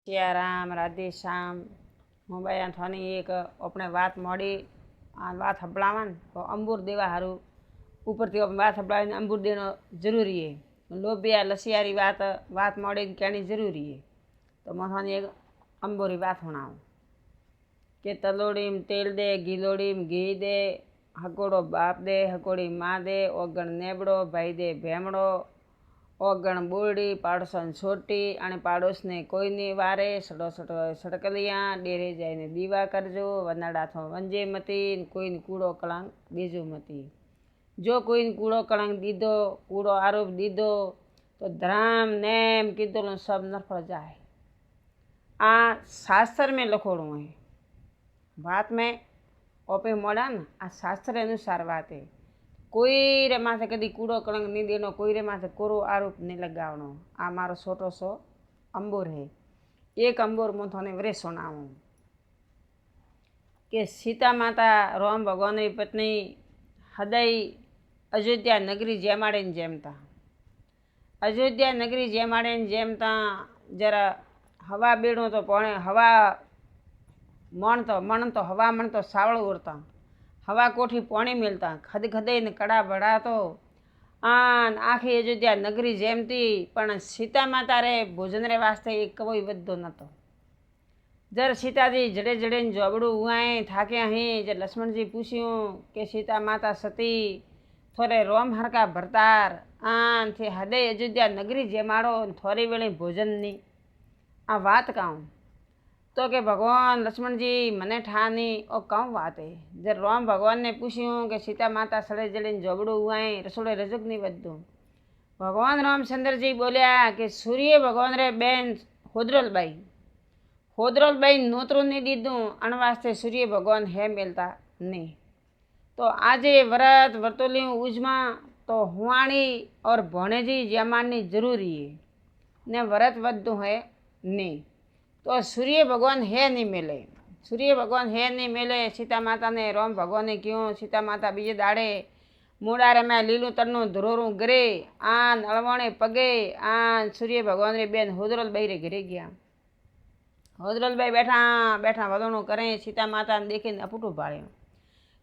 सिया राम राधे श्याम। हूँ भाई थानी एक अपने बात मोड़ी बात हबड़ावा तो अंबूर देवा हारू ऊपर थी बात हबड़ा अंबूर देना जरूरी है। लोभिया लसियारी बात मोड़ी कहनी जरूरी है। तो मैं थानी एक अंबूरी बात सुनाऊँ के तलोड़ी में तेल दे, गिलोड़ी में घी दे, हकोड़ो बाप दे, हकोड़ी माँ दे, ओगण नेबड़ो, भाई दे भेमड़ो, ओगण बोरडी, पाड़ोसन छोटी आणि पाड़ोस ने कोई नहीं वारे, सड़ो सड़ो सड़कलियाँ, डेरे जाइने दीवा करजो, वनाड़ा थो वंजे मती, कोई ने कूड़ो कलंग दीजो मती। जो कोई ने कूड़ो कलंग दीदो, कूड़ो आरोप दीदो, तो धर्म नेम कीधो सब नरफड़ जाए। आ शास्त्र में लखोड़ू है, बात में ओपे मोड़ा न आ शास्त्र अनुसार बात है। कोई रे माथे कदी कूड़ो कलंग नहीं देनो, कोई रे माथे कोरो आरोप नहीं लगावनो। आ मारो छोटो सो अंबूर है। एक अंबूर मैं थाने वरे सुनाऊँ के सीता माता राम भगवान की पत्नी हृदय अयोध्या नगरी जेमाड़े जेमता। अयोध्या नगरी जेमाड़े जेमता जरा हवा बेड़ो तो पौने हवा मन तो हवा मन तो सावड़ उड़ता, हवा कोठी पानी मिलता, खद खदे ने कड़ा बड़ा तो आन आखी अयोध्या नगरी जेमती। पण सीता माता रे भोजन रे वास्ते एक कोई वद्दो नतो। जर सीताजी जड़े जड़े जोबड़ू हुआए थाक्या हैं, जर लक्ष्मण जी पूछ्यूं के सीता माता सती थोड़े रोम हरका भरतार आन थे हदे अयोध्या नगरी जेमाड़ो थोड़ी वेले भोजन नी आ बात कहूँ तो के भगवान लक्ष्मण जी मने ठानी ओ कौन बात है। जब राम भगवान ने पूछ्यूं कि सीता माता सड़े जड़े जोबड़ू हुआए रसोड़े रजक नहीं बदू। भगवान रामचंद्र जी बोलिया कि सूर्य भगवान रे बेन होदरल बाई नोतरू नहीं दीदू अण वास्ते सूर्य भगवान है मिलता नहीं। तो आजे व्रत वर्तोली उजमा तो हुआणी और भोणेजी जमानी जरूरी है ने व्रत वद्दू है नहीं। तो सूर्य भगवान है नहीं मिले, सूर्य भगवान है नहीं मिले। सीता माता ने राम भगवान ने क्यों सीता माता बीजे दाड़े मूडारे में लीलू तरनू धरोरू गरे आन अळवणे पगे आन सूर्य भगवान रे बेन होदरल बाई रे घरे गया। होदरल बाई बैठा बैठा वदणू करें, सीता माता ने देखी अपूटू भाड़्यू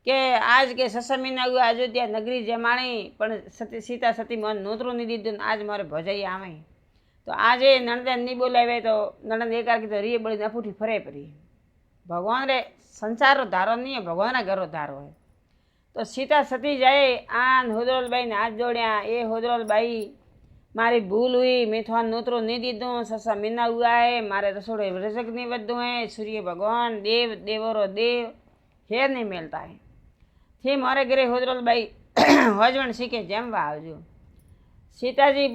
के आज के ससा महीना हुआ अयोध्या नगरी जमाणी पण सीता सती मन नोतरू नहीं दीधु, आज मारे भजाई आवे। तो आज नणंदे नहीं बोलावे तो नणंद एकार की तो रीए बड़ी नफूटी फरे पड़ी। भगवान रे संसार रो धारो नहीं है, भगवान रा घर रो धारो है। तो सीता सती जाए आन होदरल बाई ने हाथ जोड़िया, ए होदरल बाई मारी भूल हुई, मैं थोड़ा नोतरो नहीं दीदू, ससा महीना हुआ है, मारे रसोड़े रजक नहीं बदू है, सूर्य भगवान देव देवरो देव है नहीं मिलता है। थी मारे घरे होदरल बाई हजवण सीखे जमवा आवजो। सीताजी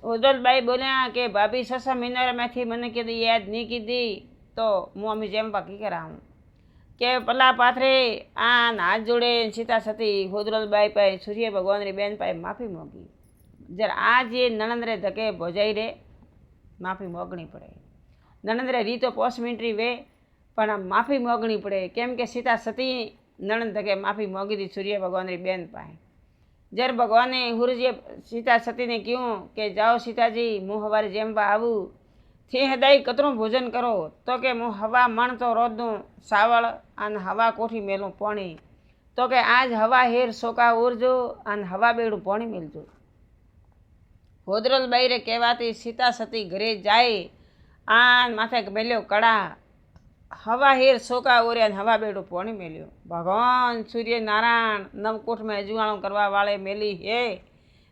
होदरल बाई बोलिया कि भाभी ससा महीना में थी मैंने कीधी याद नहीं कीधी तो मुँ अमी जमवा की कराऊँ के पला पाथरे आन हाथ जोड़े सीता सती होदरल बाई पाए सूर्य भगवान री बेन पाए माफ़ी मोगी। जर आज ये नणंद रे धके भोजाई रे माफ़ी मोगनी पड़े। नणंद रे री तो 5 मिनट री वे पण माफ़ी मोगनी पड़े केम के सीता सती नणंद धके माफ़ी मोगी थी सूर्य भगवान री बेन पाए। जर भगवान ने हुरजे सीता सती ने क्यों के जाओ सीताजी मुँ हवारे जेमवा आवू थी हदाई कतरू भोजन करो तो के मुँ हवा मण तो रोज दूँ सावल अन हवा कोठी मेलूँ पाणी तो के आज हवा हेर सोका उरजो अन हवा बेड़ू पाणी मिलजो। होदरल बाई रे कहवाती सीता सती घरे जाए आन माथे मेल्यो कड़ा हवा हेर सोका ओरे हवा बेड़ो पानी मेल्यो। भगवान सूर्य नारायण नवकोठ में अजुआणो करवा वाले मेली है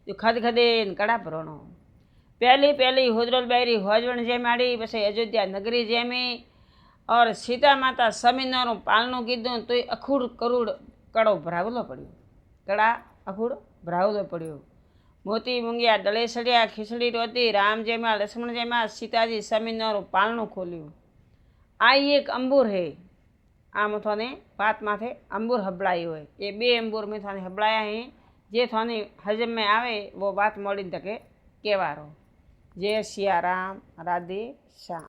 जो खद खदे कड़ा भरोणो। पहली होदरल बाई री हजवण जेमाड़ी पछी अयोध्या नगरी जेमी और सीता माता समीनारू पालनू कीधुं तो अखूड़ करूड़ कड़ो भरावलो पड़्यो। कड़ा अखूड़ भरावलो पड़्यो। मोती मूंगिया डले सड़िया खिचड़ी रोती राम जेमा लक्ष्मण जेमा सीताजी समीनारू पालनू खोल्યું। आई एक अंबूर है आ मैं थाने बात माथे अंबूर हबड़ाई हुए ये 2 अंबूर में थाने हबड़ाया हैं जे थाने हजम में आवे वो बात मोड़ी तके केवारो। जय सिया राम राधे श्याम।